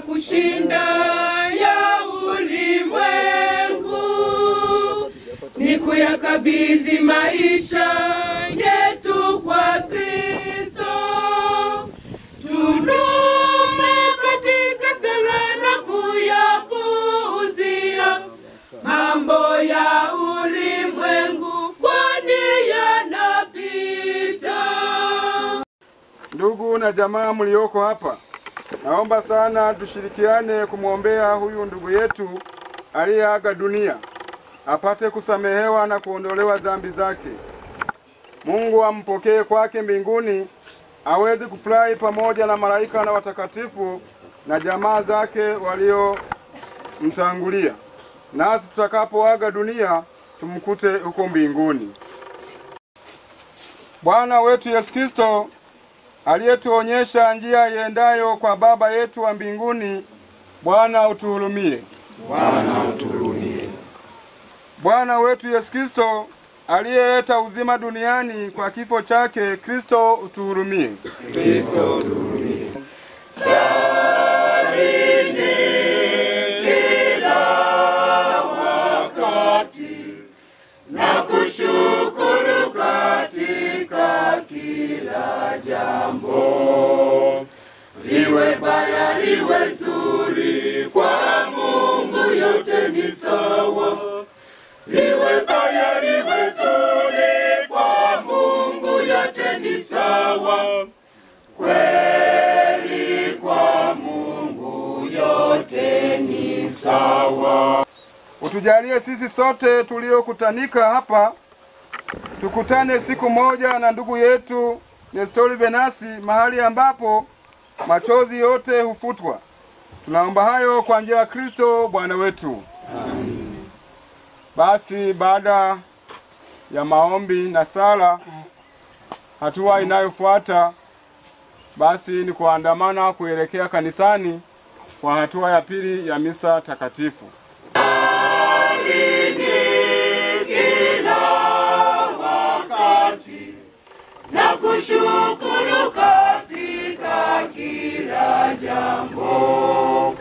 kushinda ya ulimwengu ni kuyakabidhi maisha yetu kwa Kristo. Tudumu katika sala na kuyapuuzia mambo ya ulimwengu, kwani yanapita. Ndugu na jamaa mlioko hapa, naomba sana tushirikiane kumwombea huyu ndugu yetu aliyeaga dunia, apate kusamehewa na kuondolewa dhambi zake. Mungu ampokee kwake mbinguni, aweze kufurahi pamoja na malaika na watakatifu na jamaa zake waliomtangulia. Nasi tutakapoaga dunia tumkute huko mbinguni. Bwana wetu Yesu Kristo aliyetuonyesha njia iendayo kwa Baba yetu wa mbinguni, Bwana utuhurumie. Bwana utuhurumie. Bwana wetu Yesu Kristo aliyeleta uzima duniani kwa kifo chake, Kristo utuhurumie. Kristo utuhurumie. Salini kila wakati na kushukuru katika kila jambo, liwe baya liwe zuri, kwa Mungu yote ni sawa. Liwe baya liwe zuri, kwa Mungu yote ni sawa. Kweli kwa Mungu yote ni sawa. Utujalie sisi sote tuliokutanika hapa, tukutane siku moja na ndugu yetu Nestori Venasi, mahali ambapo machozi yote hufutwa. Tunaomba hayo kwa njia ya Kristo Bwana wetu. Amen. Basi baada ya maombi na sala, hatua inayofuata basi ni kuandamana kuelekea kanisani kwa hatua ya pili ya misa takatifu. Kila wakati na kushukuru katika kila jambo,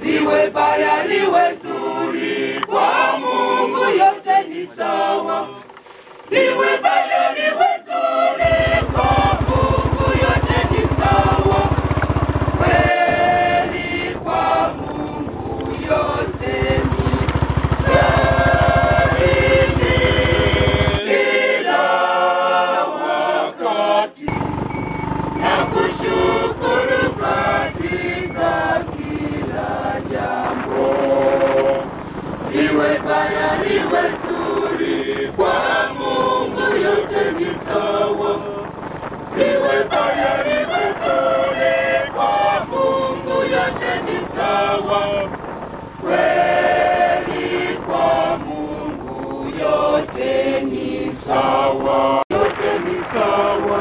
liwe baya liwe zuri, kwa Mungu yote ni sawa. Liwe baya liwe zuri, kwa Mungu yote ni sawa. Kweli kwa Mungu yote ni sawa. Kila wakati na kushukuru katika kila jambo, liwe baya liwe zuri, kwa Mungu yote ni sawa. Liwe baya liwe zuri, kwa Mungu yote ni sawa. Kweli kwa Mungu yote ni sawa. Yote ni sawa.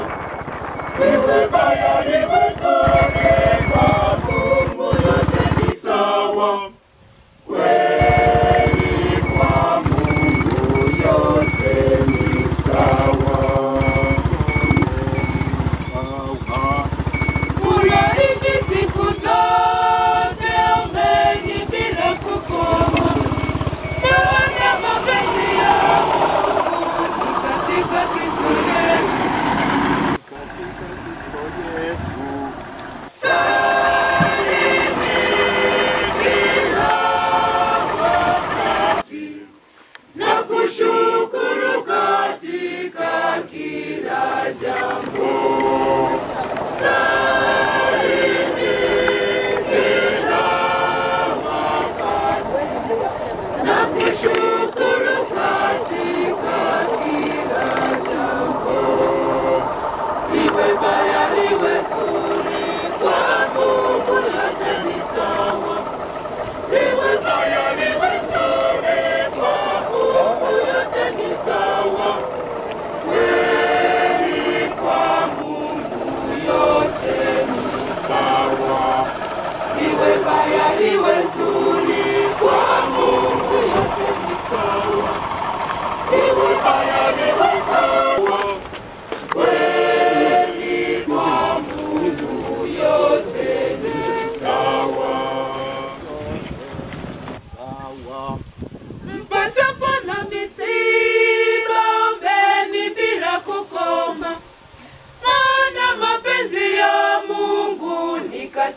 Liwe baya liwe zuri, kwa Mungu yote ni sawa. Kweli kwa Mungu yote ni sawa. Unaiki siku zote, umenyi bila kukoma, na mapenzi yako katika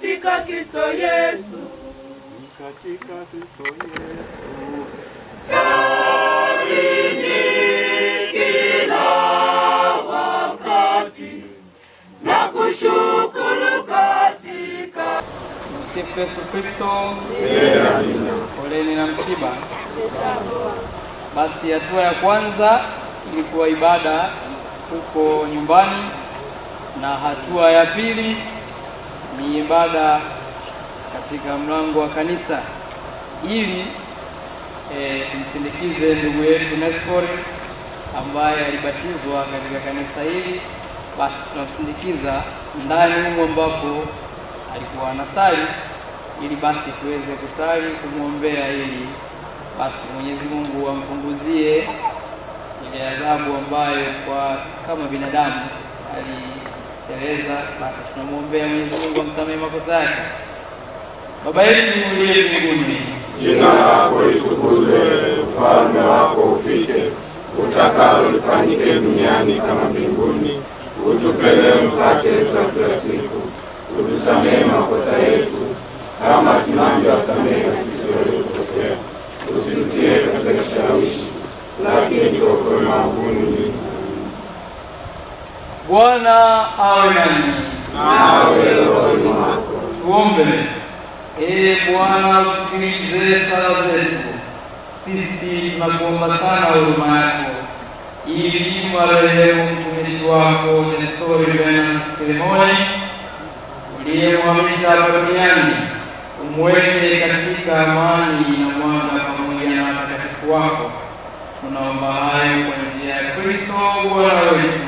katika Kristo Yesu. Katika Kristo Yesu. Salini kila wakati na kushukuru katika. Msifu Yesu Kristo. Poleni na msiba. Basi hatua ya kwanza ilikuwa ibada huko nyumbani, na hatua ya pili ni ibada katika mlango wa kanisa, ili tumsindikize ndugu yetu Nestor ambaye alibatizwa katika kanisa hili. Basi tunamsindikiza ndani humo ambapo alikuwa anasali, ili basi tuweze kusali kumwombea, ili basi Mwenyezi Mungu ampunguzie ile adhabu ambayo kwa kama binadamu aliteleza. Basi tunamwombea Mwenyezi Mungu amsamehe makosa yake. Baba yetu uliye mbinguni, Jina lako litukuzwe, ufalme wako ufike, utakalo lifanyike duniani kama mbinguni. Utupe leo mkate wetu wa kila siku, utusamehe makosa yetu kama tunavyowasamehe sisi waliokosea, usitutie katika kishawishi, lakini tuokoe maovuni. Bwana awe nanyi. Nawe rohoni mwako. Tuombe. Bwana, usikilize sala zetu. Sisi tunakuomba sana huruma yako, ili marehemu mtumishi wako Nestor Venance Filemoni uliyemhamisha hapa duniani umweke katika amani na mwanga pamoja na watakatifu wako. Tunaomba hayo kwa njia ya Kristo Bwana wetu.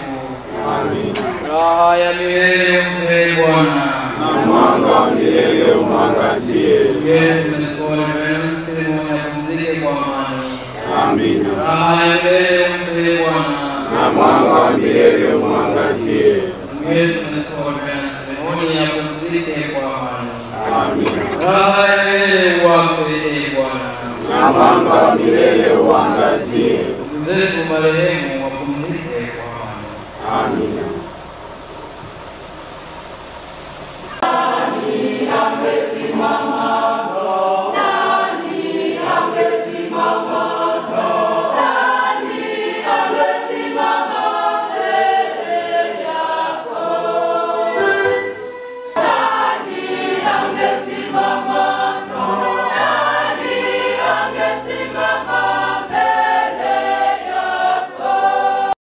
Amin. Raha ya milele umpe Bwana, Na mwanga wa milele umwangazie. Nestor Venance Filemoni apumzike kwa amani. Amina. Raha ya milele umpe Bwana, Na mwanga wa milele umwangazie. Nestor Venance Filemoni apumzike kwa amani. Amina. Raha ya milele wape Bwana, Na mwanga wa milele uangazie. ndugu zetu marehemu wapumzike kwa amani. Amina.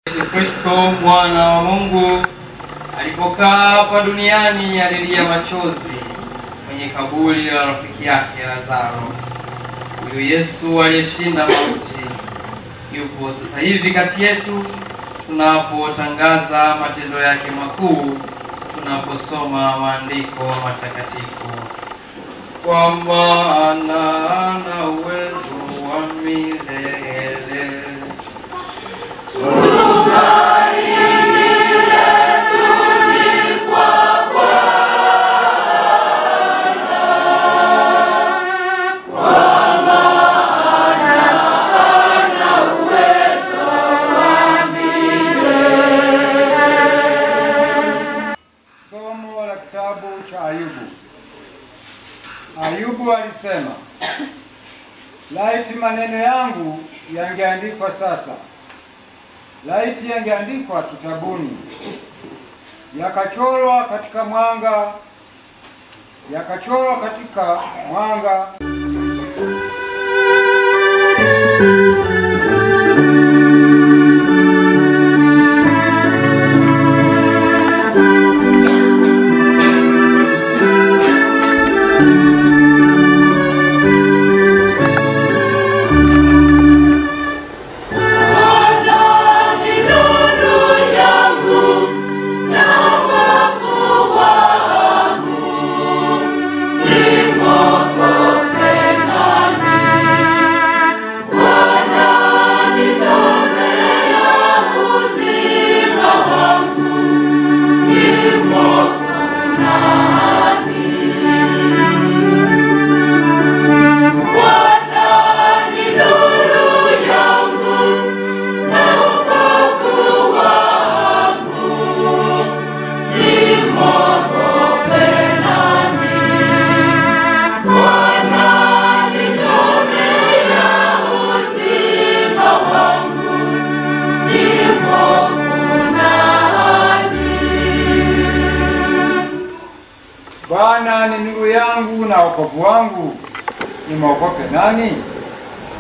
Yesu Kristo mwana wa Mungu alipokaa hapa duniani alilia machozi kwenye kaburi la rafiki yake Lazaro. Huyu Yesu aliyeshinda mauti yupo sasa hivi kati yetu, tunapotangaza matendo yake makuu, tunaposoma maandiko matakatifu. Kwa maana ana uwezo wa milele. Somo la kitabu cha Ayubu. Ayubu alisema, laiti maneno yangu yangeandikwa sasa, laiti yangeandikwa kitabuni, yakachorwa katika mwanga. Bwana yangu na wokovu wangu, nimwogope nani?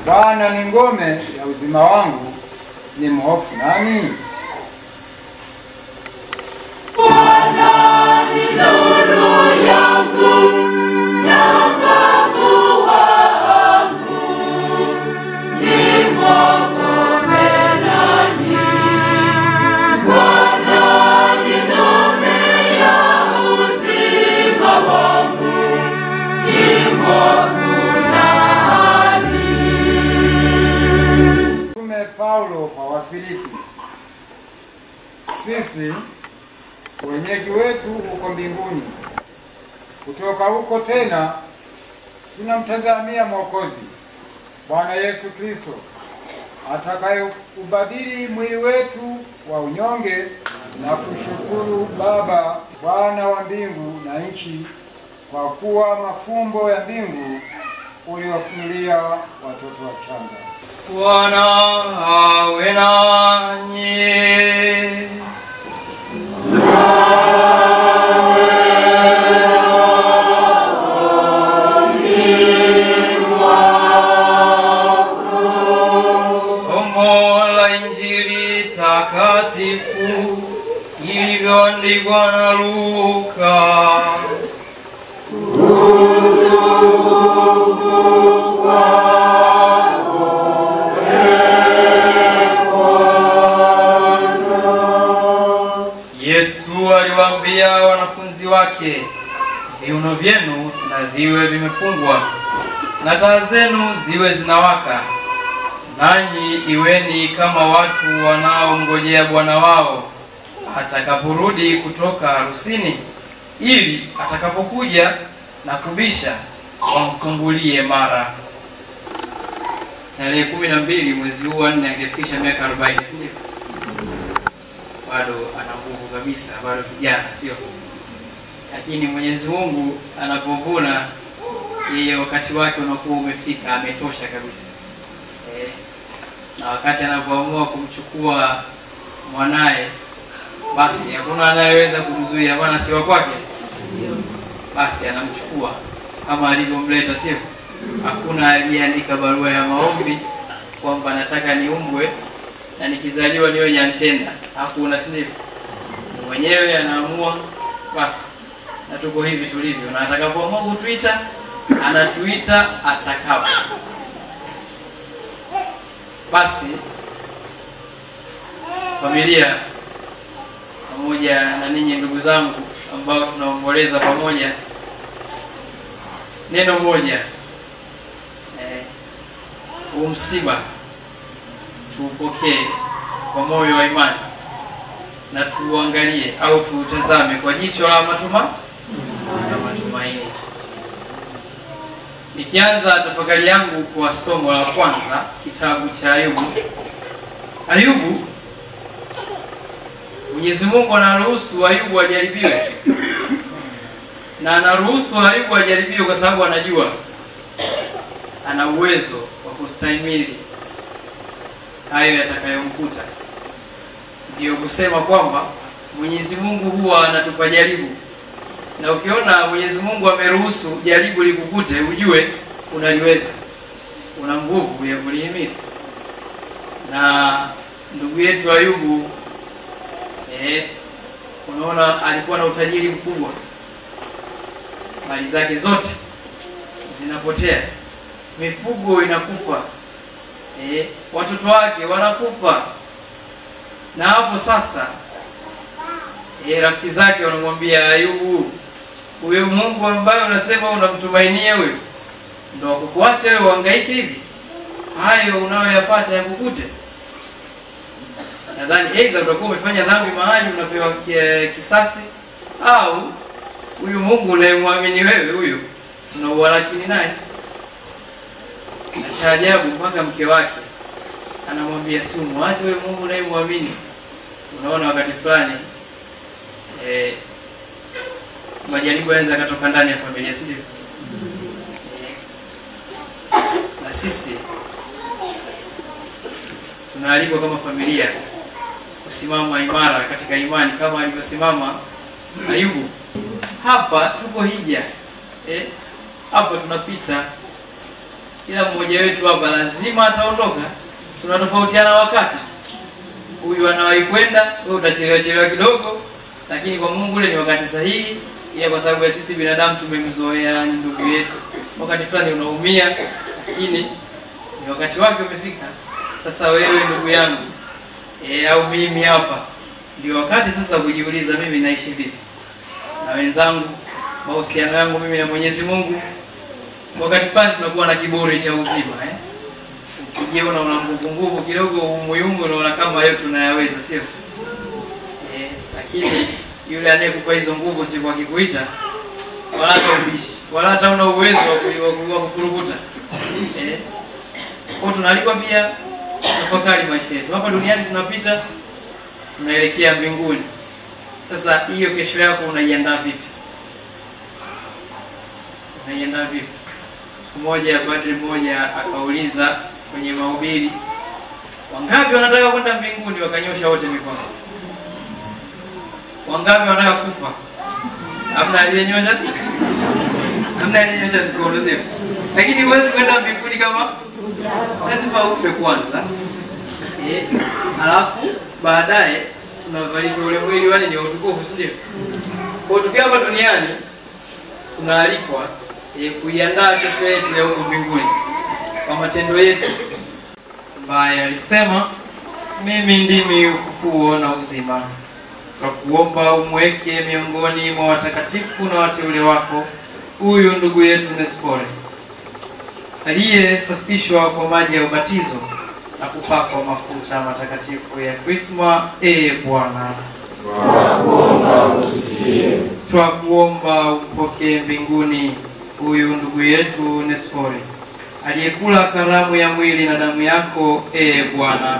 Bwana ni ngome ya uzima wangu, nimhofu nani? Bwana ni nuru yangu na wokovu wangu, nimwogope nani? Bwana ni ngome ya uzima wangu, nimhofu nani? Mtume Paulo kwa Wafilipi. Sisi wenyeji wetu uko mbinguni, kutoka huko tena tunamtazamia Mwokozi Bwana Yesu Kristo, atakayeubadili mwili wetu wa unyonge na kushukuru Baba, Bwana wa mbingu na nchi, kwa kuwa mafumbo ya mbingu uliwafunulia watoto wachanga. Bwana awe nanyi. Somo la Injili takatifu ilivyoandikwa na Luka. Yesu aliwaambia wanafunzi wake, viuno vyenu na viwe vimefungwa na taa zenu ziwe zinawaka, nanyi iweni kama watu wanaomngojea bwana wao atakaporudi kutoka harusini, ili atakapokuja na kubisha wamfungulie mara. Tarehe 12 mwezi huu wa 4 angefikisha miaka 40, sio? Bado ana nguvu kabisa, bado kijana, sio? Lakini Mwenyezi Mungu anapovuna yeye, wakati wake unakuwa umefika, ametosha kabisa. Na wakati anapoamua kumchukua mwanae, basi hakuna anayeweza kumzuia, bwana si wa kwake. Basi anamchukua kama alivyomleta, sio? Hakuna aliyeandika barua ya maombi kwamba nataka niumbwe na nikizaliwa niwe Nyanchenda. Hakuna, sio? Mwenyewe anaamua basi. Na tuko hivi tulivyo, na atakapoamua kutuita anatuita atakapo. Basi familia pamoja na ninyi ndugu zangu ambao tunaomboleza pamoja, neno moja, msiba tuupokee kwa moyo wa imani na tuangalie au tutazame kwa jicho la matumaini. Nikianza tafakari yangu kwa somo la kwanza, kitabu cha Ayubu. Ayubu, Mwenyezi Mungu anaruhusu Ayubu ajaribiwe. Na anaruhusu Ayubu ajaribiwe kwa sababu anajua ana uwezo wa kustahimili hayo yatakayomkuta. Ndio kusema kwamba Mwenyezi Mungu huwa anatupa jaribu. Na ukiona Mwenyezi Mungu ameruhusu jaribu likukute, ujue unaliweza. Una nguvu ya kulihimili. Na ndugu yetu Ayubu, unaona alikuwa na utajiri mkubwa. Mali zake zote zinapotea. Mifugo inakufa. Watoto wake wanakufa. Na hapo sasa rafiki zake wanamwambia Ayubu, huyo Mungu ambaye unasema unamtumainia huyo ndio akukuacha wewe uhangaike hivi? Hayo unayoyapata yakukute? Nadhani aidha utakuwa umefanya dhambi mahali unapewa kisasi, au huyu Mungu unayemwamini wewe huyo unauharakini naye. Na cha ajabu mpaka mke wake anamwambia si umwache wewe Mungu unayemwamini. Unaona wakati fulani majaribu yanaweza kutoka ndani ya familia, sio? Na sisi tunaalikwa kama familia kusimama imara katika imani kama alivyosimama Ayubu. Hapa tuko hija Hapo tunapita, kila mmoja wetu hapa lazima ataondoka. Tunatofautiana wakati, huyu anawahi kwenda, wewe utachelewa kidogo, lakini kwa Mungu ule ni wakati sahihi. Ila kwa sababu ya sisi binadamu tumemzoea ndugu yetu, wakati fulani unaumia, lakini ni wakati wake umefika. Sasa wewe ndugu yangu, au mimi hapa, ndio wakati sasa kujiuliza, mimi naishi vipi na wenzangu, mahusiano yangu mimi na Mwenyezi Mungu. Wakati fulani tunakuwa na kiburi cha uzima, ukijiona una nguvu kidogo, umuyungu, unaona kama yote tunayaweza, sio? Lakini yule anayekupa hizo nguvu siku akikuita, wala hata ubishi, wala hata una uwezo wa kufurukuta. Kwa tunaalikwa pia tafakari maisha yetu. Hapa duniani tunapita, tunaelekea mbinguni. Sasa hiyo kesho yako unaiandaa vipi? Unaiandaa vipi? Siku moja padri mmoja akauliza kwenye mahubiri, wangapi wanataka kwenda mbinguni? Wakanyosha wote mikono. Wangapi wanataka kufa? Hamna aliyenyosha? Hamna aliyenyosha mikono, sio? Lakini huwezi kwenda mbinguni kama lazima ufe kwanza. Alafu baadaye tunavalishwa ule mwili wale ni utukufu, sio? Kwa tukiwa hapa duniani tunaalikwa kuiandaa kesho yetu ya huko mbinguni kwa matendo yetu, ambaye alisema, mimi ndimi ufufuo na uzima. Kwa kuomba umweke miongoni mwa watakatifu na wateule wako huyu ndugu yetu Nesfore, aliyesafishwa kwa maji ya ubatizo na kupakwa mafuta matakatifu ya Krisma. Bwana, twakuomba umpokee mbinguni huyu ndugu yetu Nesfore, aliyekula karamu ya mwili na damu yako. Bwana,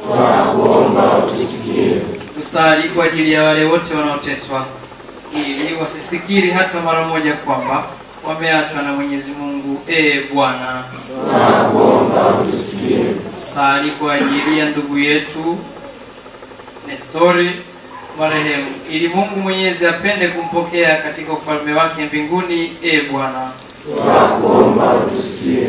twakuomba utusikie. Tusali kwa ajili ya wale wote wanaoteswa, ili wasifikiri hata mara moja kwamba wameachwa na Mwenyezi Mungu. Bwana, twakuomba utusikie. Tusali kwa ajili ya ndugu yetu Nestori marehemu, ili Mungu Mwenyezi apende kumpokea katika ufalme wake mbinguni. Bwana, twakuomba utusikie.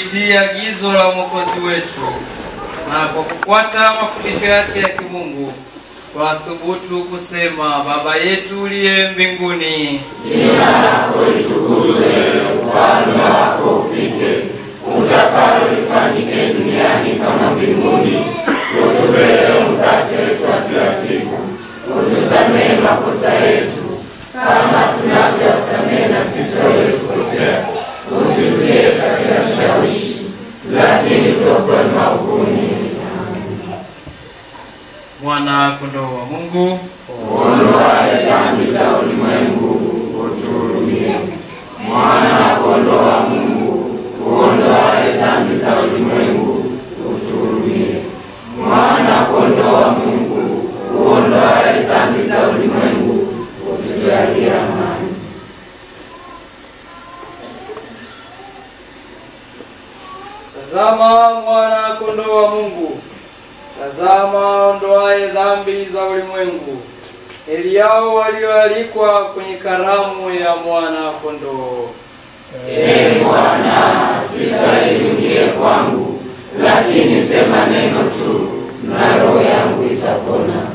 kulitii agizo la Mwokozi wetu na kwa kufuata mafundisho yake ya kimungu, twathubutu kusema: Baba yetu uliye mbinguni, jina lako litukuzwe, ufalme wako ufike, utakalo lifanyike duniani kama mbinguni. Utupe leo mkate wetu wa kila siku, utusamehe makosa yetu kama tunavyowasamehe na sisi waliotukosea, usitutie katika shawishi, lakini tuokoe maovuni. Mwana kondoo wa Mungu, uondoaye dhambi za ulimwengu, utuhurumie. Mwana kondoo wa Mungu, uondoaye dhambi za ulimwengu, utuhurumie. Mwana kondoo wa Mungu, uondoaye dhambi za ulimwengu, utujalie amani. tazama mwana kondoo wa Mungu, tazama ondoaye dhambi za ulimwengu. Heri yao walioalikwa kwenye karamu ya mwana kondoo. Ee Bwana, sistahili uingie kwangu, lakini sema neno tu na roho yangu itapona.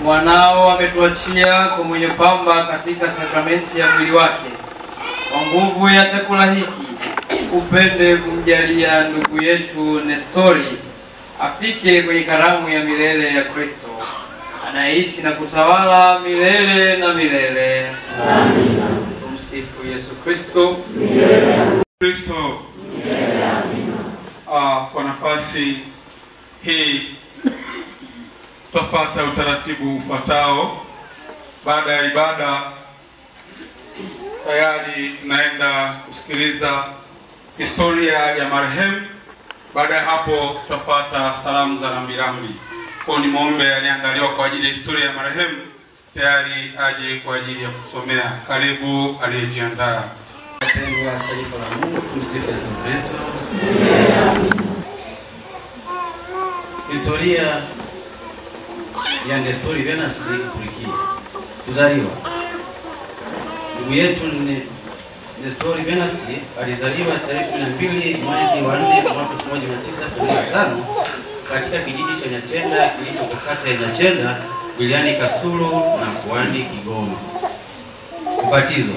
Mwanao ametuachia kwa mwenye pamba katika sakramenti ya mwili wake. Kwa nguvu ya chakula hiki, upende kumjalia ndugu yetu Nestori afike kwenye karamu ya milele ya Kristo. anaishi na kutawala milele na milele. Amina. Tumsifu Yesu Kristo. Kristo. Kwa nafasi hii tutafuata utaratibu ufuatao. Baada ya ibada tayari tunaenda kusikiliza historia ya marehemu. Baada ya hapo tutafuata salamu za rambirambi. Kwa ni muombe aliandaliwa kwa ajili ya historia ya marehemu tayari aje kwa ajili ya kusomea. Karibu aliyejiandaa. Wapendwa taifa la Mungu, tumsifu Yesu Kristo. Historia ya Nestori Venansi Kulikia. Kuzaliwa. Ndugu yetu Nestori Venansi alizaliwa tarehe 12 mwezi wa 4 mwaka 1985 katika kijiji cha Nyachenda kilicho kata ya Nyachenda, wilayani Kasulu na mkoani Kigoma. Ubatizo.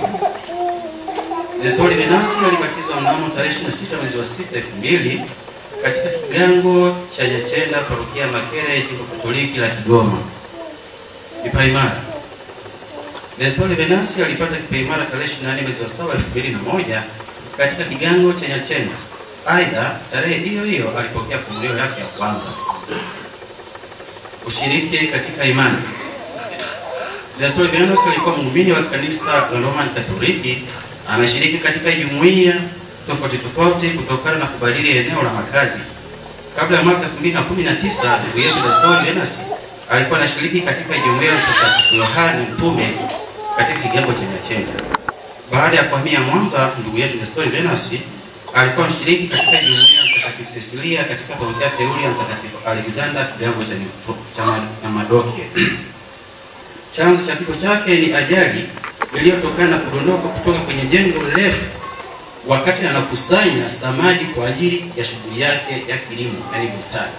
Nestori Venansi alibatizwa mnamo tarehe 26 mwezi wa 6 2000 katika kigango cha Nyachenda, parokia Makere, jimbo Katoliki la Kigoma. Kipaimara. Nestori Venansi alipata kipaimara tarehe 24 mwezi wa 7 2001 katika kigango cha Nyachenda. Aidha, tarehe hiyo hiyo alipokea komunio yake ya kwanza. Ushiriki katika imani. Nestori Venansi alikuwa muumini wa kanisa la Roman Katoliki. Ameshiriki katika jumuiya tofauti tofauti kutokana na kubadili eneo la makazi. Kabla ya mwaka 2019, ndugu yetu Nestori Venansi alikuwa anashiriki katika jumuiya ya Mtakatifu Yohane Mtume katika kigango cha Nyachenda. Baada ya kuhamia Mwanza, ndugu yetu Nestori Venansi alikuwa mshiriki katika jumuiya ya Mtakatifu Cecilia katika parokia teule ya Mtakatifu Alexander kigango cha Madoke. Chanzo cha kifo chake ni ajali iliyotokana na kudondoka kutoka kwenye jengo refu wakati anakusanya samadi kwa ajili ya shughuli yake ya kilimo, yaani bustani.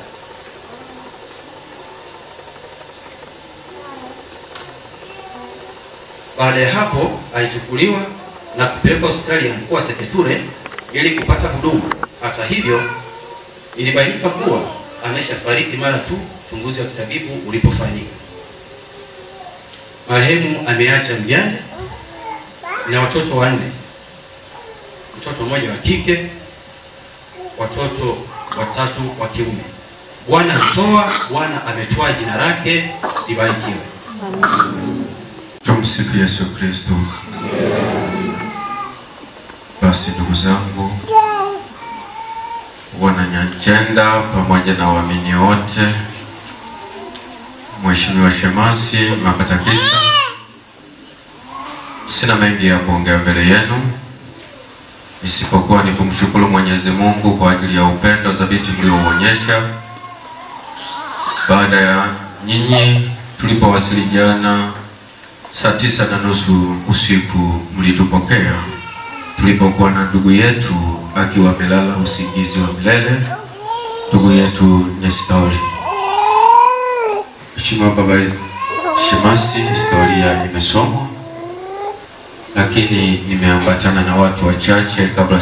Baada ya hapo alichukuliwa na kupelekwa hospitali ya mkoa Seketure ili kupata huduma. Hata hivyo, ilibainika kuwa ameshafariki mara tu uchunguzi wa kitabibu ulipofanyika. Marehemu ameacha mjane na watoto 4. Mtoto mmoja wa kike, watoto 3 wa kiume. Bwana alitoa, Bwana ametoa, jina lake libarikiwe. Tumsifu Yesu Kristo. Basi ndugu zangu, wana Nyachenda pamoja na waamini wote, Mheshimiwa Shemasi, makatekista, sina mengi ya kuongea mbele yenu isipokuwa ni kumshukuru Mwenyezi Mungu kwa ajili ya upendo thabiti mlioonyesha. Baada ya nyinyi tulipowasiliana saa 9:30 usiku, mlitupokea tulipokuwa na ndugu yetu akiwa amelala usingizi wa milele, ndugu yetu Nestori. Mheshimiwa Baba Shemasi, historia imesomwa, lakini nimeambatana na watu wachache. Kabla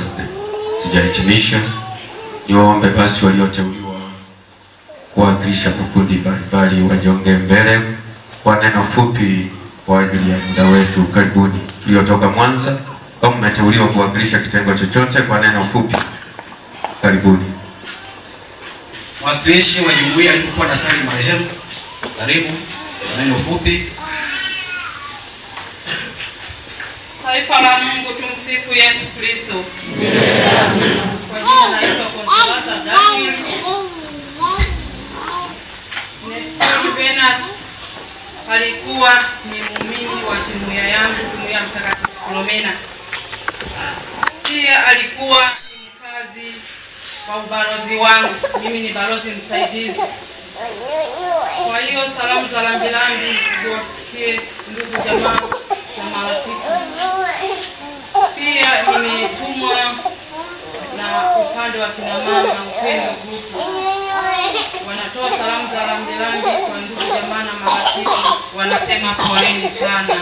sijahitimisha, niwaombe basi walioteuliwa kuwakilisha vikundi mbalimbali wajonge mbele kwa neno fupi kwa ajili ya muda wetu. Karibuni. Tuliotoka Mwanza, kama mmeteuliwa kuwakilisha kitengo chochote kwa neno fupi, karibuni. Mwakilishi wa jumuiya alipokuwa na sali marehemu, karibu neno fupi. Taifa la Mungu, tumsifu Yesu Kristo. Kwa jina naitwa Consolata Daniel. Nestori Venansi alikuwa ni muumini wa jumuiya yangu, jumuiya ya Mtakatifu Filomena. Pia alikuwa ni mkazi wa ubalozi wangu. Mimi ni balozi msaidizi. Kwa hiyo salamu za rambirambi ziwafikie ndugu jamaa na marafiki. Pia nimetumwa na upande wa kina mama na Upendo Grupu. Wanatoa salamu za rambirambi kwa ndugu jamaa na marafiki. Wanasema poleni sana.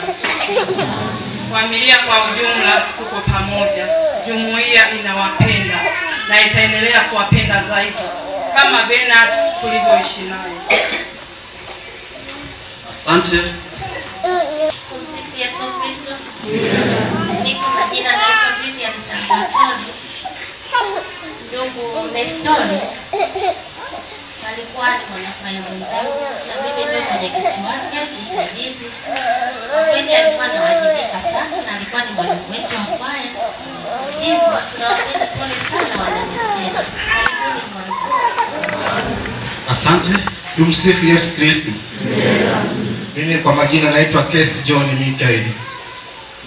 Familia kwa ujumla tuko pamoja. Jumuiya inawapenda na itaendelea kuwapenda zaidi kama Venansi tulivyoishi naye. Asante. Tumsifu Yesu Kristo. Niko majina naitwa Vivian Salvatore. Ndugu Nestori alikuwa ni mwanakwaya mwenzangu na mimi ndio mwenyekiti wake msaidizi. Kwa kweli alikuwa anawajibika sana na alikuwa ni mwalimu wetu wa kwaya. Hivyo tunawapenda pole sana wanamichezo. Karibuni mwalimu. Asante. Tumsifu Yesu Kristo. Mimi kwa majina naitwa Kesi John Mikael.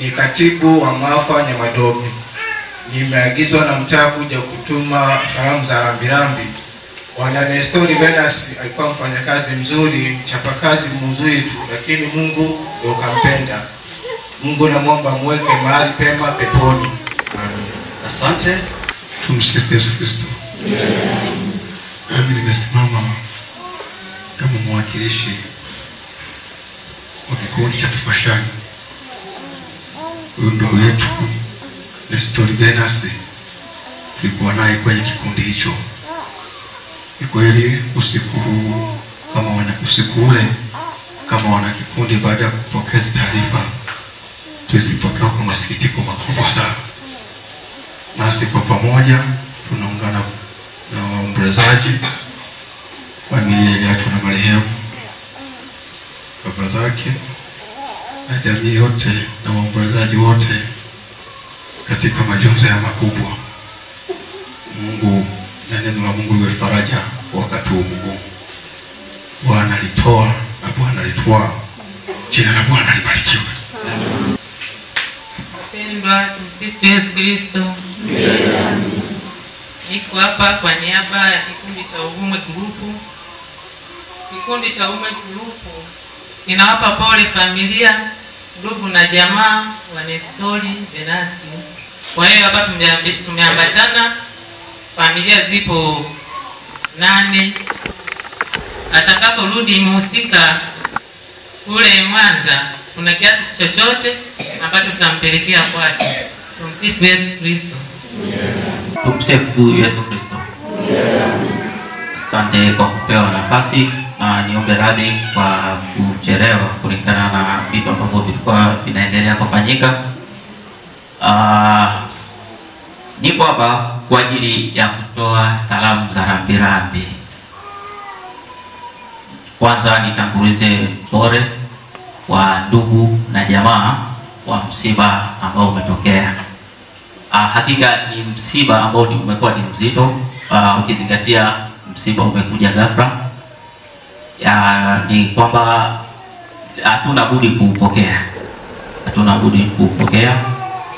Ni katibu wa maafa Nyamadobe. Nimeagizwa na mtaa kuja kutuma salamu za rambirambi. Bwana Nestori Venus alikuwa mfanyakazi mzuri, mchapakazi mzuri tu, lakini Mungu ndio kampenda. Mungu namwomba muweke mahali pema peponi. Amen. Asante. Tumsifu Yesu Kristo. Mimi nimesimama kama mwakilishi wa kikundi cha Tufashani. Huyu ndugu yetu Nestori Venus tulikuwa naye kwenye kikundi hicho. Ni kweli usiku ule kama wana kikundi, baada ya kupokea taarifa tulizipokea kwa masikitiko makubwa sana. Nasi kwa pamoja tunaungana na waombolezaji familia iliyoachwa na marehemu, baba zake na jamii yote na waombolezaji wote katika majonzi ya makubwa. Mungu na neno la Mungu liwe faraja kwa wakati huu mgumu. Bwana alitoa na Bwana alitwaa. Jina la Bwana libarikiwe. Pendwa, tumsifu Yesu Kristo. Niko hapa kwa niaba ya kikundi cha Uvumwe Grupu. Kikundi cha Uvumwe Grupu ninawapa pole familia, ndugu na jamaa wa Nestori Venus. Kwa hiyo hapa tumeambatana, familia zipo 8. Atakaporudi mhusika kule Mwanza, kuna kiatu chochote ambacho tutampelekea kwake. Tumsifu Yesu Kristo. Tumsifu Yesu Kristo. Asante kwa kupewa nafasi na niombe radhi kwa kuchelewa kulingana na vitu ambavyo vilikuwa vinaendelea kufanyika. Nipo hapa kwa ajili ya kutoa salamu za rambirambi. Kwanza nitangulize pole wa ndugu na jamaa wa msiba ambao umetokea. Hakika ni msiba ambao umekuwa ni mzito, ukizingatia msiba umekuja ghafla. Ni kwamba hatuna budi kuupokea,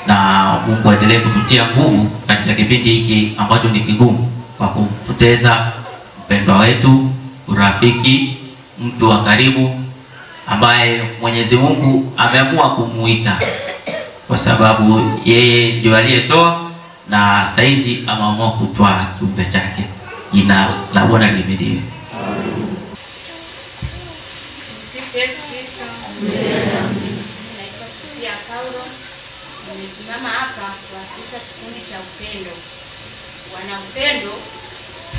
na Mungu aendelee kututia nguvu katika kipindi hiki ambacho ni kigumu, kwa kupoteza mpendwa wetu, urafiki, mtu wa karibu ambaye Mwenyezi Mungu ameamua kumuita, kwa sababu yeye ndio aliyetoa na saizi ameamua kutoa kiumbe chake. Jina la Bwana lihimidiwe. Yesu Kristo. Naitwa Sofia Paulo. Nimesimama hapa kuwakilisha kikundi cha Upendo. Wana Upendo,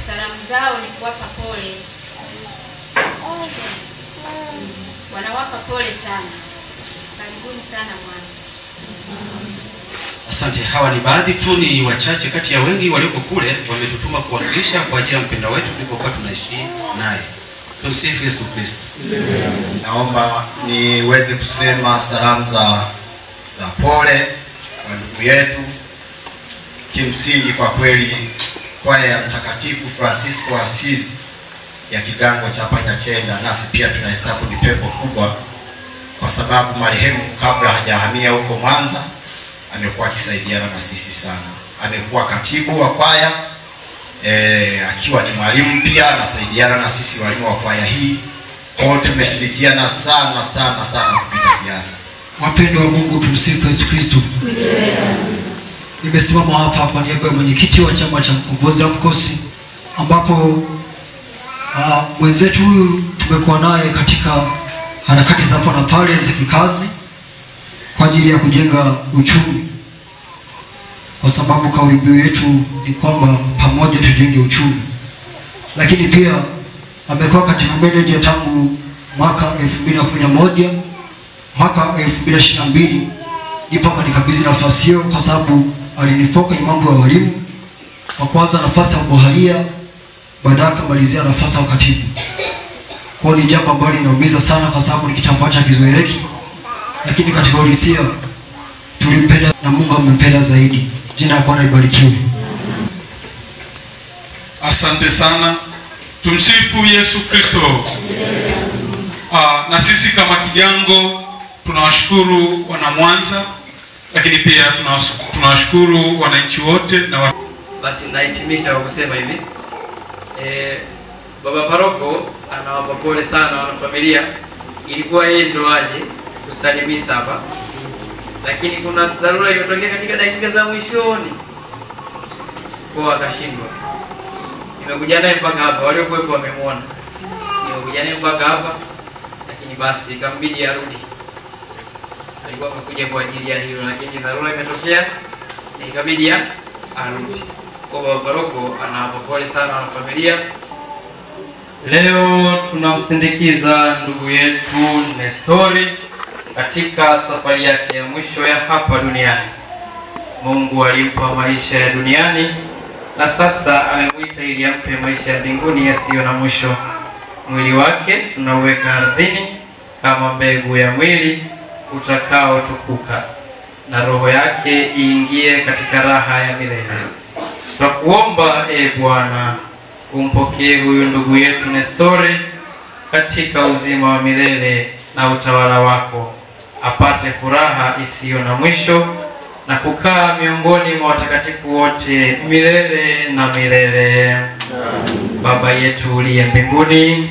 salamu zao ni kuwapa pole. Wanawapa pole sana. Karibuni sana Mwanza. Asante. Hawa ni baadhi tu, ni wachache kati ya wengi walioko kule wametutuma kuwakilisha kwa ajili ya mpendwa wetu tulipokuwa tunaishi naye. Tumsifu Yesu Kristo. Naomba niweze kusema salamu za pole kwa ndugu yetu. Kimsingi kwa kweli kwaya ya Mtakatifu Francisco Assisi ya kigango cha Panyachenda nasi pia tunahesabu ni pepo kubwa, kwa sababu marehemu kabla hajahamia huko Mwanza amekuwa akisaidiana na sisi sana. Amekuwa katibu wa kwaya, akiwa ni mwalimu pia anasaidiana na sisi walimu wa kwaya hii. Kwa hiyo tumeshirikiana sana kupita kiasi. Wapendwa wa Mungu, tumsifu Yesu Kristo. Nimesimama hapa kwa niaba ya mwenyekiti wa chama cha Mkombozi Amkosi, ambapo mwenzetu huyu tumekuwa naye katika harakati za hapa na pale za kikazi kwa ajili ya kujenga uchumi, kwa sababu kauli mbiu yetu ni kwamba pamoja tujenge uchumi. Lakini pia amekuwa katibu meneja tangu mwaka 2011 mwaka 2022 ndipo akanikabidhi nafasi hiyo, kwa sababu alinifoka kwenye mambo ya walimu. Kwa kwanza nafasi ya uboharia, baadaye akamalizia nafasi ya ukatibu. Kwa ni jambo ambalo linaumiza sana, kwa sababu ni kitu ambacho hakizoeleki, lakini katika ulisia tulimpenda na Mungu amempenda zaidi. Jina la Bwana libarikiwe. Asante sana. Tumsifu Yesu Kristo. Na sisi kama Kigango tunawashukuru wana Mwanza, lakini pia tunawashukuru wananchi wote na Basi nahitimisha kwa kusema hivi. Baba Paroko anawapa pole sana wanafamilia. Ilikuwa yeye ndo aje kusalimisa hapa, lakini kuna dharura imetokea katika dakika za mwishoni, kwa akashindwa. Nimekuja naye mpaka hapa, waliokuwepo wamemwona. Nimekuja naye mpaka hapa, lakini basi ikambidi arudi. Alikuwa amekuja kwa ajili ya hilo, lakini dharura imetokea na ikabidi arudi. Kwa Baba Paroko anawapa pole sana wanafamilia. Leo tunamsindikiza ndugu yetu Nestori katika safari yake ya mwisho ya hapa duniani. Mungu alimpa maisha ya duniani na sasa amemwita ili ampe maisha ya mbinguni yasiyo na mwisho. Mwili wake tunauweka ardhini kama mbegu ya mwili utakaotukuka, na roho yake iingie katika raha ya milele. Tunakuomba Bwana, umpokee huyu ndugu yetu Nestori katika uzima wa milele na utawala wako, apate furaha isiyo na mwisho na kukaa miongoni mwa watakatifu wote milele na milele. Baba yetu uliye mbinguni,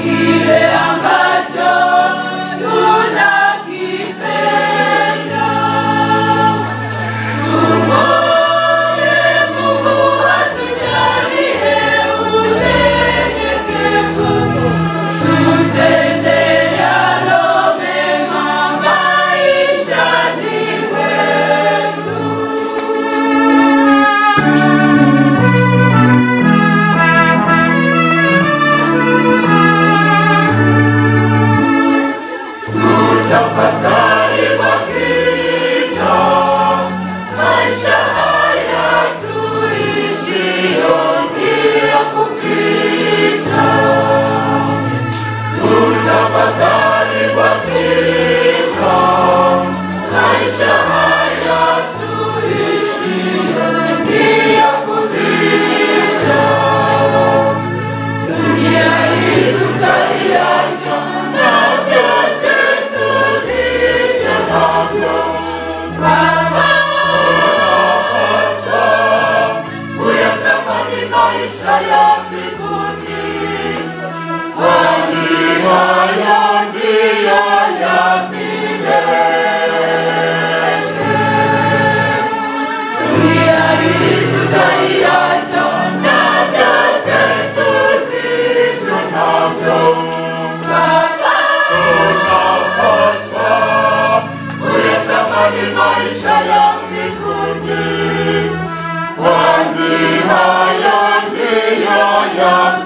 kile ambacho tunakipenda. ndiyo ya milele. Dunia hii tutaiacha na vyote tulivyo navyo. Tunapaswa kuyatamani maisha ya mbinguni, kwani hayo ndiyo ya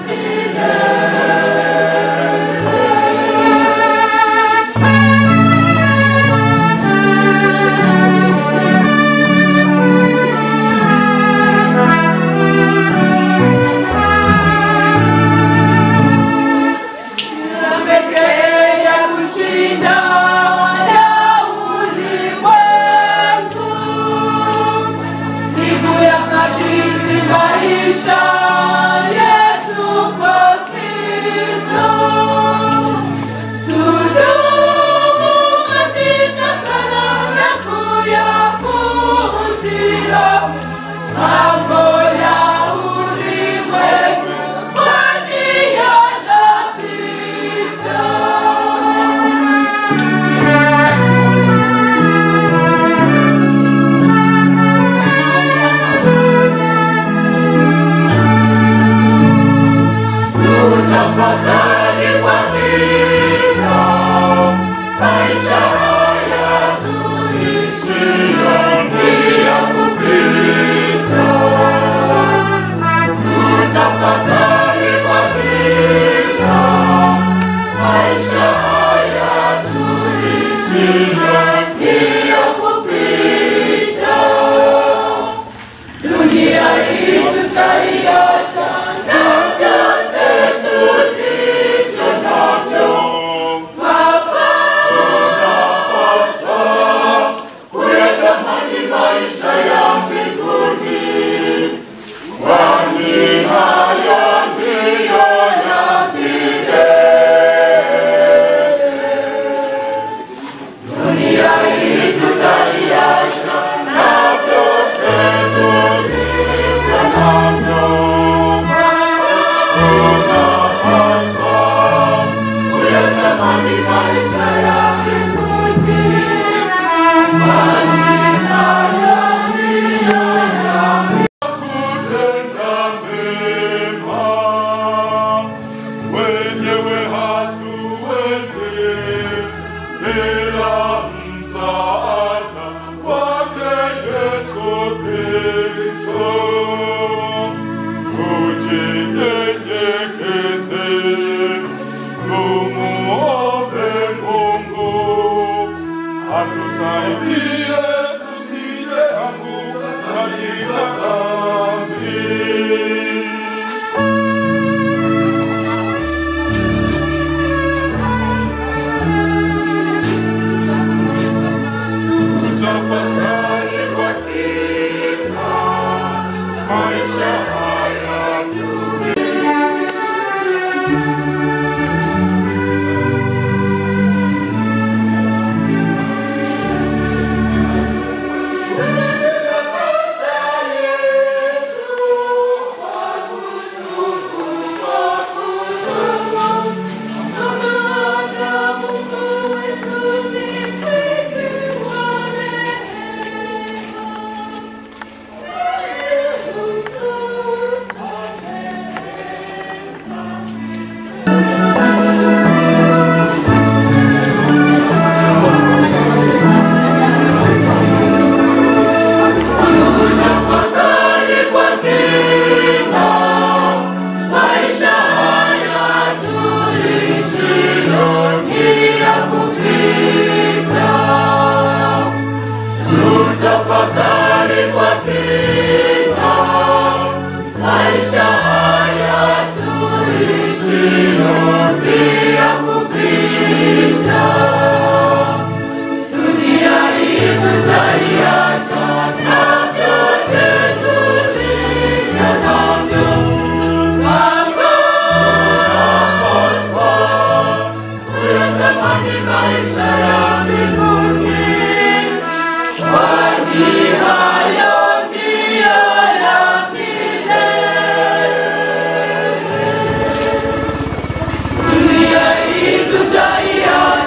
Tutaiacha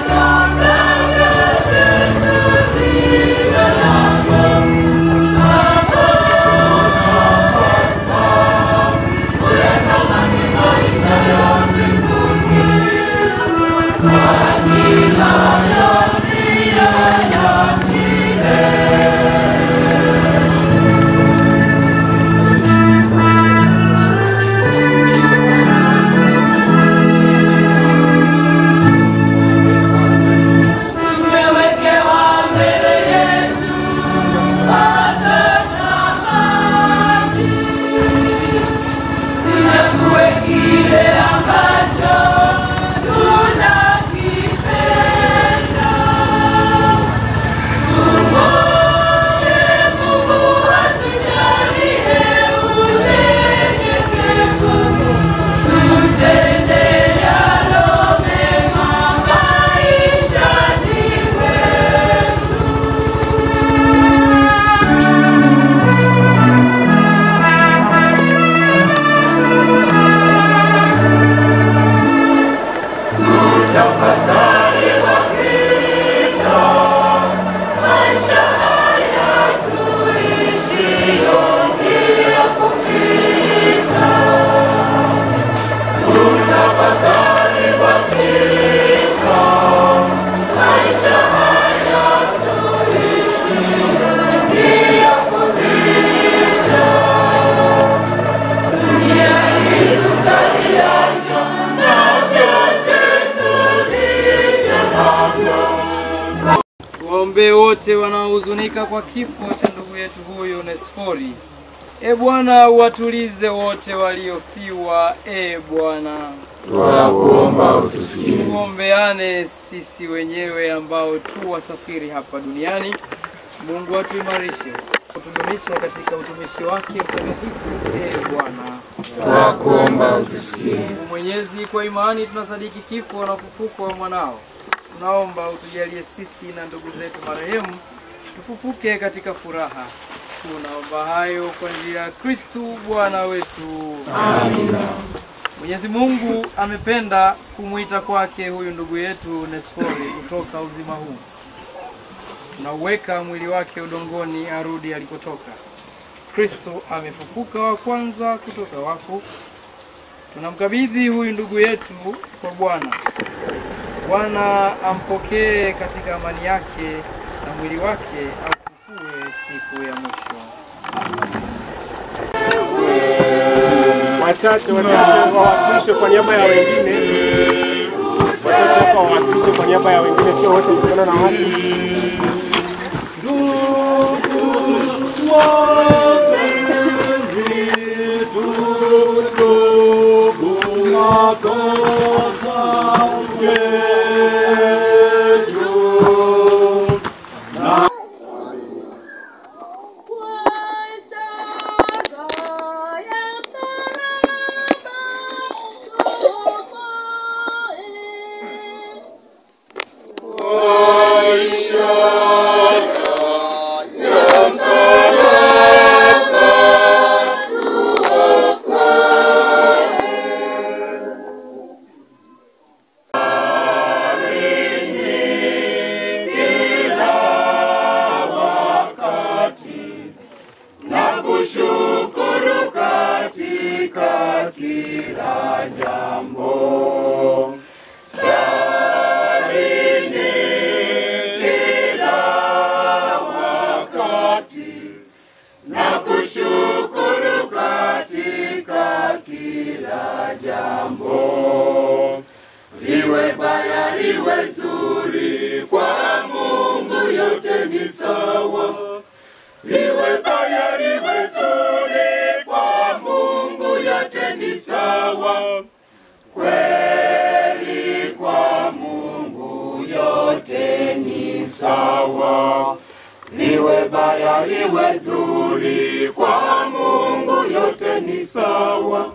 Tuwaombee wote wanaohuzunika kwa kifo cha ndugu yetu huyu Onesfori. Bwana uwatulize wote waliofiwa. Bwana tunakuomba utusikie. Tuombeane sisi wenyewe ambao tu wasafiri hapa duniani. Mungu atuimarishe, kutudumisha katika utumishi wake mtakatifu. Bwana tunakuomba utusikie. Mwenyezi, kwa imani tunasadiki kifo na ufufuko wa mwanao. Tunaomba utujalie sisi na ndugu zetu marehemu tufufuke katika furaha. Tunaomba hayo kwa njia ya Kristo Bwana wetu. Amina. Mwenyezi Mungu amependa kumuita kwake huyu ndugu yetu Onesfori kutoka uzima huu. Tunauweka mwili wake udongoni arudi alikotoka. Kristo amefufuka wa kwanza kutoka wafu. Tunamkabidhi huyu ndugu yetu kwa Bwana. Bwana ampokee katika amani yake na mwili wake afufue siku ya mwisho. Wachache wawakilishe kwa niaba ya wengine. Wachache wawakilishe kwa niaba ya wengine, sio wote kutokana na haki. Liwe baya liwe zuri, kwa Mungu yote ni sawa. Liwe baya liwe zuri, kwa Mungu yote ni sawa. Kweli kwa Mungu yote ni sawa. Liwe baya liwe zuri, kwa Mungu yote ni sawa.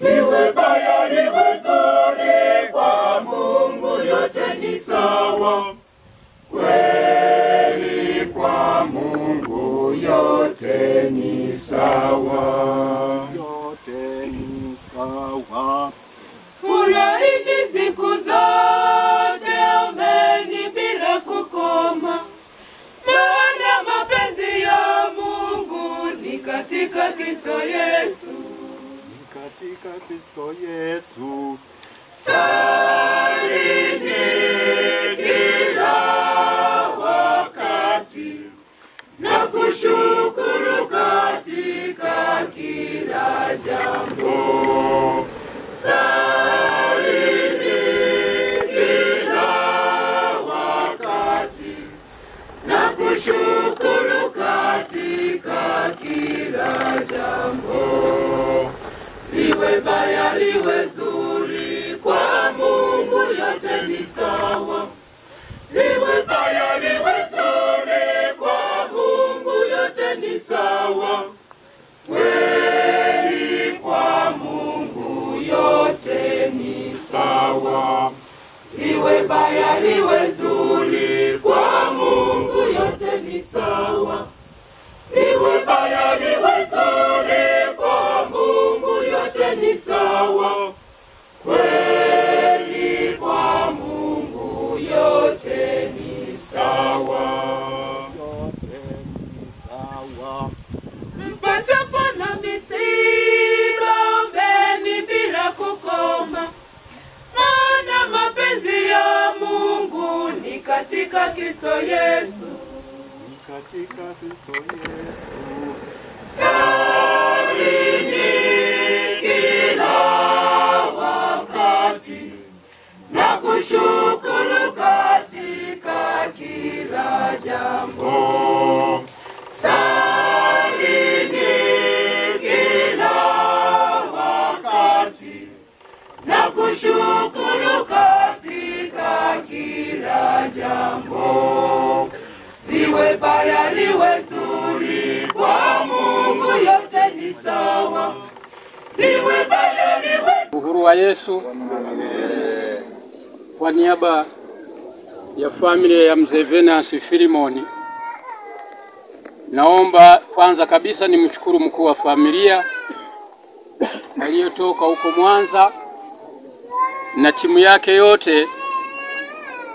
Liwe baya liwe zuri, kwa Mungu yote ni sawa. Kweli kwa Mungu yote ni sawa. Yote ni sawa. Furahini siku zote, ombeni bila kukoma, maana mapenzi ya Mungu ni katika Kristo Yesu. Katika Kristo Yesu. Salini kila jambo, liwe baya liwe zuri, kwa Mungu yote ni sawa. Liwe baya liwe zuri, kwa Mungu yote ni sawa. Kweli kwa Mungu yote ni sawa. Liwe baya liwe zuri, kwa Mungu yote ni sawa. Liwe baya liwe zuri, kwa Mungu yote ni sawa. Kweli kwa Mungu yote ni sawa. Mpatapo na misiba, ombeni bila kukoma, maana mapenzi ya Mungu ni katika Kristo Yesu. Katika Kristo Yesu. Salini kila wakati na kushukuru katika kila jambo. Salini kila wakati na kushukuru katika kila jambo. Liwe baya liwe zuri, kwa Mungu yote ni sawa. Liwe baya liwe Uhuru wa Yesu. Kwa niaba ya familia ya Mzee Venance Filimoni, naomba kwanza kabisa nimshukuru mkuu wa familia aliyotoka huko Mwanza na timu yake yote.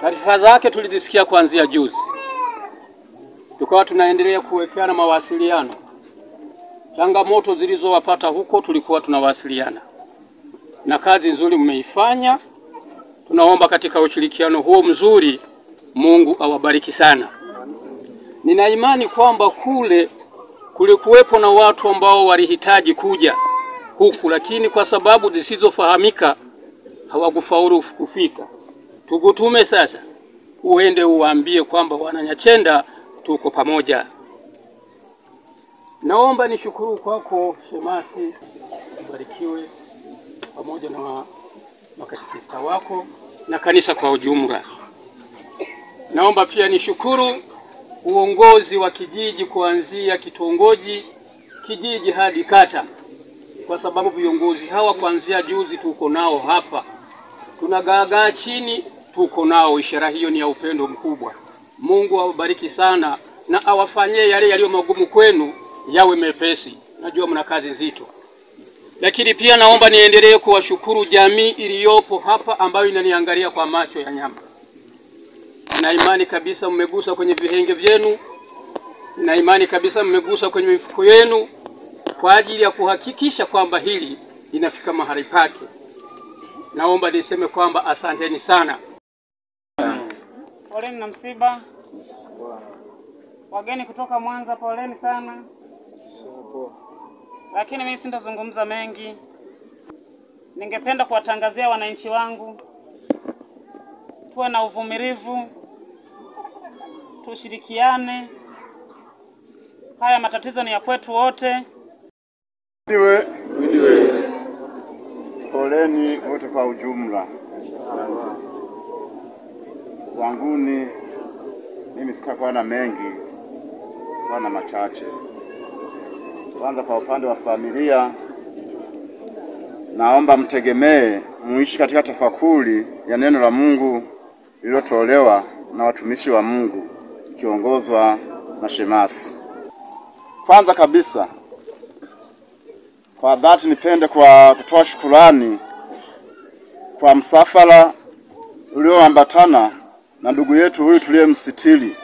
Taarifa zake tulizisikia kuanzia juzi, tukawa tunaendelea kuwekeana mawasiliano. Changamoto zilizowapata huko tulikuwa tunawasiliana, na kazi nzuri mmeifanya. Tunaomba katika ushirikiano huo mzuri Mungu awabariki sana. Nina imani kwamba kule kulikuwepo na watu ambao walihitaji kuja huku, lakini kwa sababu zisizofahamika hawakufaulu kufika. Tukutume sasa uende uwaambie kwamba Wananyachenda tuko pamoja. Naomba nishukuru kwako Shemasi, ubarikiwe pamoja na makatekista wako na kanisa kwa ujumla. Naomba pia nishukuru uongozi wa kijiji kuanzia kitongoji, kijiji hadi kata, kwa sababu viongozi hawa kuanzia juzi tuko nao hapa. Tunagaagaa chini, tuko nao. Ishara hiyo ni ya upendo mkubwa. Mungu awabariki sana na awafanyie yale yaliyo magumu kwenu yawe mepesi. Najua mna kazi nzito. Lakini pia naomba niendelee kuwashukuru jamii iliyopo hapa ambayo inaniangalia kwa macho ya nyama. Na imani kabisa mmegusa kwenye vihenge vyenu. Na imani kabisa mmegusa kwenye mifuko yenu kwa ajili ya kuhakikisha kwamba hili linafika mahali pake. Naomba niseme kwamba asanteni sana. Poleni na msiba. Wageni kutoka Mwanza, poleni sana. Lakini mimi sitazungumza mengi. Ningependa kuwatangazia wananchi wangu tuwe na uvumilivu, tushirikiane. Haya matatizo ni ya kwetu wote. Poleni wote kwa ujumla. Zanguni mimi sitakuwa na mengi, na machache. Kwanza kwa upande wa familia, naomba mtegemee muishi katika tafakuri ya neno la Mungu lililotolewa na watumishi wa Mungu kiongozwa na Shemasi. Kwanza kabisa, kwa dhati nipende kutoa shukrani kwa msafara ulioambatana na ndugu yetu huyu tuliyemsitiri.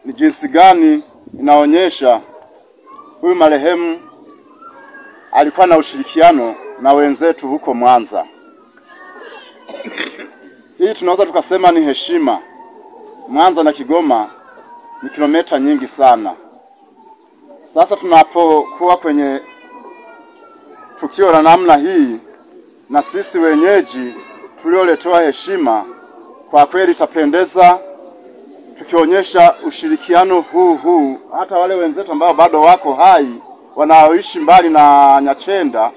Ni jinsi gani inaonyesha huyu marehemu alikuwa na ushirikiano na wenzetu huko Mwanza. Hii tunaweza tukasema ni heshima. Mwanza na Kigoma ni kilomita nyingi sana. Sasa tunapokuwa kwenye tukio la namna hii, na sisi wenyeji tulioletewa heshima, kwa kweli tapendeza tukionyesha ushirikiano huu. Hata wale wenzetu ambao bado wako hai wanaoishi mbali na Nyachenda,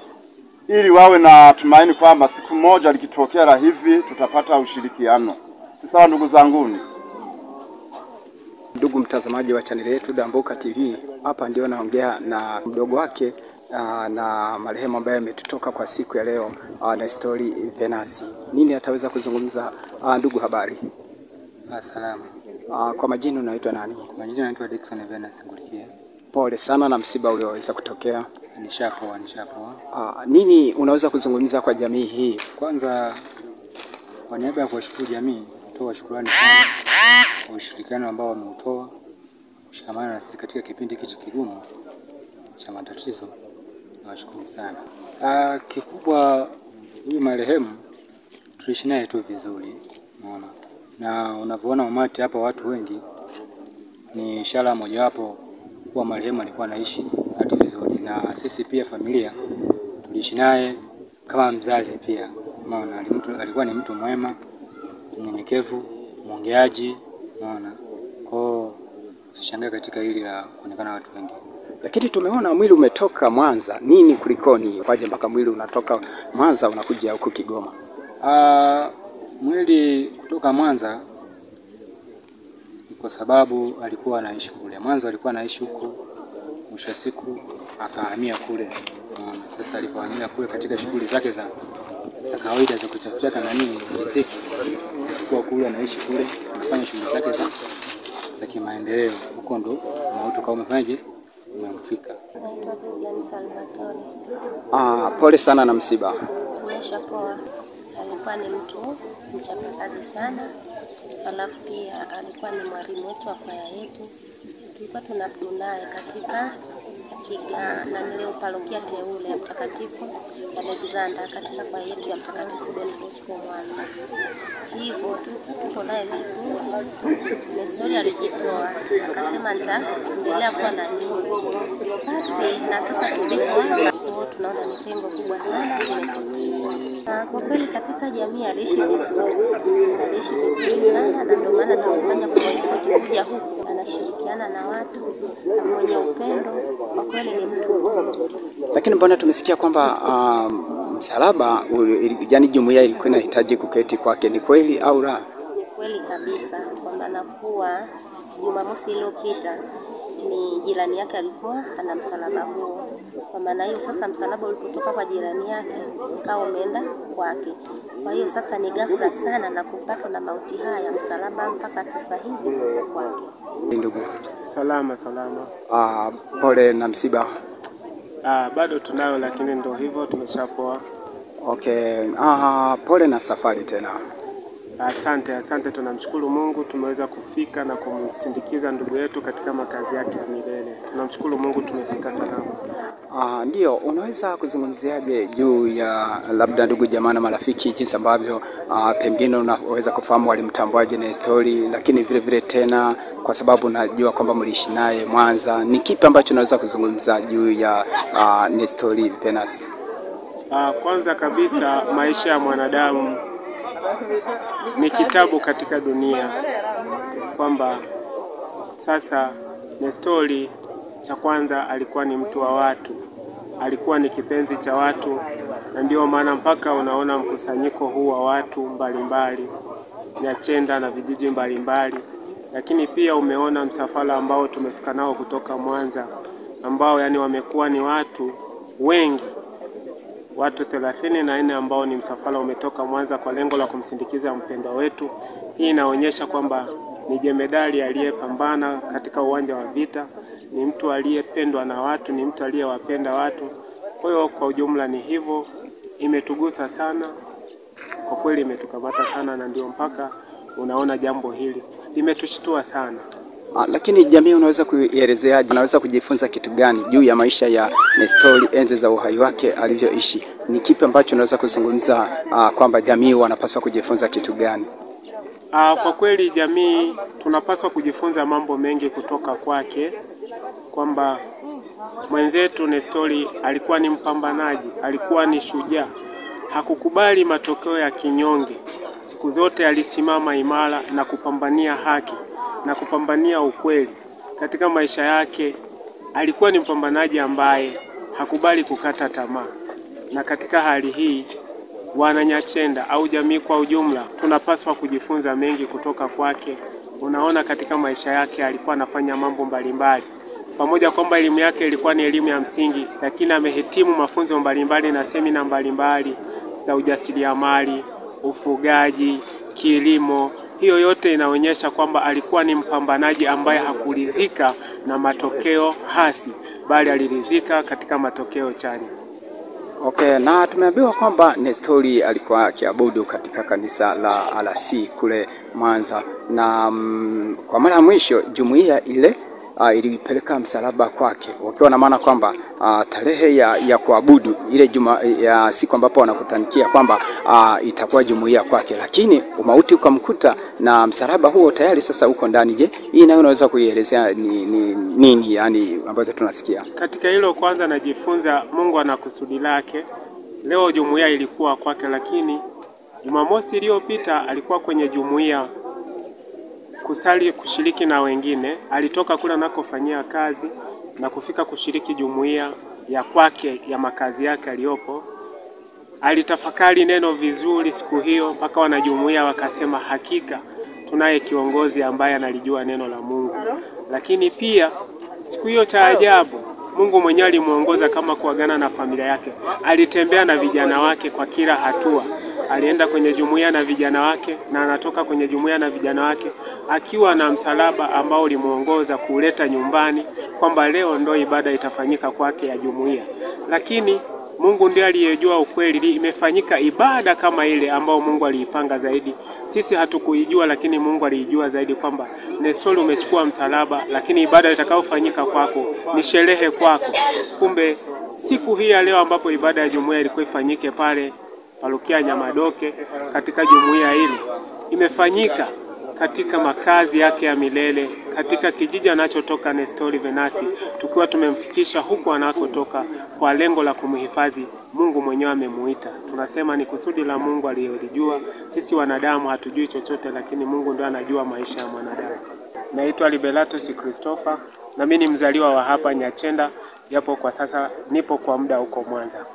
ili wawe na tumaini kwamba siku moja likitokea la hivi tutapata ushirikiano. Si sawa ndugu zanguni? Ndugu mtazamaji wa chaneli yetu Dambuka TV, hapa ndio naongea na mdogo wake na marehemu ambaye ametutoka kwa siku ya leo, Nestori Venance. Nini ataweza kuzungumza? Ndugu, habari? Salama. Kwa majina unaitwa nani? Majina naitwa Dickson Venance Ngurikia. Pole sana na msiba ulioweza kutokea. Nishapoa. Nini unaweza kuzungumza kwa jamii hii? Kwanza kwa niaba ya kuwashukuru jamii, natoa shukrani sana kwa ushirikiano ambao wameutoa kushikamana na sisi katika kipindi hiki kigumu cha matatizo. Nawashukuru sana. Kikubwa huyu marehemu tuliishi naye tu vizuri, unaona. Na unavyoona umati hapa watu wengi, ni ishara mojawapo kuwa marehemu alikuwa anaishi hadi vizuri, na sisi pia familia tuliishi naye kama mzazi pia. Unaona, alikuwa ni mtu mwema, mnyenyekevu, mwongeaji, unaona. Kwa usishangae katika hili la kuonekana watu wengi. Lakini tumeona mwili umetoka Mwanza. Nini kulikoni? Kwaje mpaka mwili unatoka Mwanza unakuja huko Kigoma? Mwili kutoka Mwanza kwa sababu alikuwa anaishi kule. Mwanza alikuwa anaishi huko, mwisho siku akahamia kule. Sasa alipohamia kule katika shughuli zake za kawaida za kutafuta na nini riziki, alikuwa kule anaishi kule, anafanya shughuli zake za kimaendeleo. Huko ndo mauti kama umefanyaje umemfika. Naitwa Vivian Salvatore. Pole sana na msiba. Tumeshapoa. Alikuwa ni mtu mchapakazi sana. Alafu pia alikuwa ni mwalimu wetu wa kwaya yetu. Tulikuwa tunaabudu naye katika nileo parokia teule ya Mtakatifu Alexander katika kwaya yetu ya Mtakatifu Don Bosco Mwanza. Hivyo tuko naye vizuri. Nestori alijitoa akasema nitaendelea kuwa na nyinyi. Basi na sasa tulikuwa tunaona ni pengo kubwa sana tumepotea. Kwa kweli katika jamii aliishi vizuri sana, na ndio maana tulifanya kuwaskoti kuja huku. Anashirikiana na watu na mwenye upendo, kwa kweli ni mtu mzuri. Lakini mbona tumesikia kwamba msalaba, yani jumuiya ilikuwa inahitaji kuketi kwake, ni kweli au la? Ni kweli kabisa, kwa maana kuwa Jumamosi iliyopita ni jirani yake alikuwa ana msalaba huo. Kwa maana hiyo sasa msalaba ulipotoka kwa jirani yake ukao umeenda kwake. Kwa hiyo sasa ni ghafla sana na kupatwa na mauti haya, msalaba mpaka sasa hivi uko kwake. Ndugu, salama. Pole na msiba. Bado tunayo, lakini ndio hivyo, tumeshapoa. Okay. Pole na safari tena. Asante, tunamshukuru Mungu tumeweza kufika na kumsindikiza ndugu yetu katika makazi yake ya milele. Tunamshukuru Mungu tumefika salama. Ndio, unaweza kuzungumziaje juu ya labda ndugu jamaa na marafiki, jinsi ambavyo pengine unaweza kufahamu walimtambuaje Nestori, lakini vile vile tena kwa sababu najua kwamba mliishi naye Mwanza, ni kipi ambacho unaweza kuzungumza juu ya Nestori Venance? Kwanza kabisa, maisha ya mwanadamu ni kitabu katika dunia, kwamba sasa Nestori cha kwanza alikuwa ni mtu wa watu, alikuwa ni kipenzi cha watu, na ndio maana mpaka unaona mkusanyiko huu wa watu mbalimbali Nyachenda na vijiji mbalimbali. Lakini pia umeona msafara ambao tumefika nao kutoka Mwanza, ambao yani wamekuwa ni watu wengi, watu 34 ambao ni msafara umetoka Mwanza kwa lengo la kumsindikiza mpendwa wetu. Hii inaonyesha kwamba ni jemedali aliyepambana katika uwanja wa vita, ni mtu aliyependwa na watu, ni mtu aliyewapenda watu. Kwa hiyo kwa ujumla ni hivyo, imetugusa sana kwa kweli, imetukamata sana, na ndio mpaka unaona jambo hili limetushtua sana. Lakini jamii unaweza kuielezeaje, unaweza kujifunza kitu gani juu ya maisha ya Nestori enzi za uhai wake alivyoishi? Ni kipi ambacho unaweza kuzungumza kwamba jamii wanapaswa kujifunza kitu gani? Kwa kweli jamii tunapaswa kujifunza mambo mengi kutoka kwake, kwamba mwenzetu Nestori alikuwa ni mpambanaji, alikuwa ni shujaa, hakukubali matokeo ya kinyonge. Siku zote alisimama imara na kupambania haki na kupambania ukweli katika maisha yake. alikuwa ni mpambanaji ambaye hakubali kukata tamaa. Na katika hali hii, Wananyachenda au jamii kwa ujumla tunapaswa kujifunza mengi kutoka kwake. Unaona, katika maisha yake alikuwa anafanya mambo mbalimbali. Pamoja kwamba elimu yake ilikuwa ni elimu ya msingi, lakini amehitimu mafunzo mbalimbali na semina mbalimbali za ujasiriamali, ufugaji, kilimo. Hiyo yote inaonyesha kwamba alikuwa ni mpambanaji ambaye hakuridhika na matokeo hasi, bali aliridhika katika matokeo chanya. Okay, na tumeambiwa kwamba Nestori alikuwa akiabudu katika kanisa la RC kule Mwanza, na kwa mara ya mwisho jumuiya ile ilipeleka msalaba kwake, wakiwa na maana kwamba tarehe ya kuabudu ile ya siku ambapo wanakutanikia kwamba itakuwa jumuiya kwake, lakini umauti ukamkuta na msalaba huo tayari sasa uko ndani. Je, hii nayo unaweza kuielezea ni nini yani ambacho tunasikia katika hilo? Kwanza najifunza Mungu ana kusudi lake. Leo jumuiya ilikuwa kwake, lakini Jumamosi iliyopita alikuwa kwenye jumuiya kusali, kushiriki na wengine. Alitoka kule anakofanyia kazi na kufika kushiriki jumuiya ya kwake ya makazi yake aliyopo. Alitafakari neno vizuri siku hiyo mpaka wanajumuiya wakasema hakika tunaye kiongozi ambaye analijua neno la Mungu. Lakini pia siku hiyo cha ajabu, Mungu mwenyewe alimuongoza kama kuagana na familia yake. Alitembea na vijana wake kwa kila hatua. Alienda kwenye jumuiya na vijana wake na anatoka kwenye jumuiya na vijana wake akiwa na msalaba ambao ulimuongoza kuleta nyumbani, kwamba leo ndo ibada itafanyika kwake ya jumuiya. Lakini Mungu ndiye aliyejua ukweli imefanyika ibada kama ile ambao Mungu aliipanga zaidi. Sisi hatukuijua, lakini Mungu alijua zaidi kwamba Nestori umechukua msalaba, lakini ibada itakayofanyika kwako ni sherehe kwako. Kumbe siku hii ya leo ambapo ibada ya jumuiya ilikuwa ifanyike pale Parokia Nyamadoke katika jumuiya hili, imefanyika katika makazi yake ya milele, katika kijiji anachotoka Nestori Venasi, tukiwa tumemfikisha huko anakotoka kwa lengo la kumhifadhi. Mungu mwenyewe amemuita. Tunasema ni kusudi la Mungu aliyolijua. Sisi wanadamu hatujui chochote, lakini Mungu ndiye anajua maisha ya mwanadamu. Naitwa Liberatus Christopher na mimi ni mzaliwa wa hapa Nyachenda, japo kwa sasa nipo kwa muda huko Mwanza.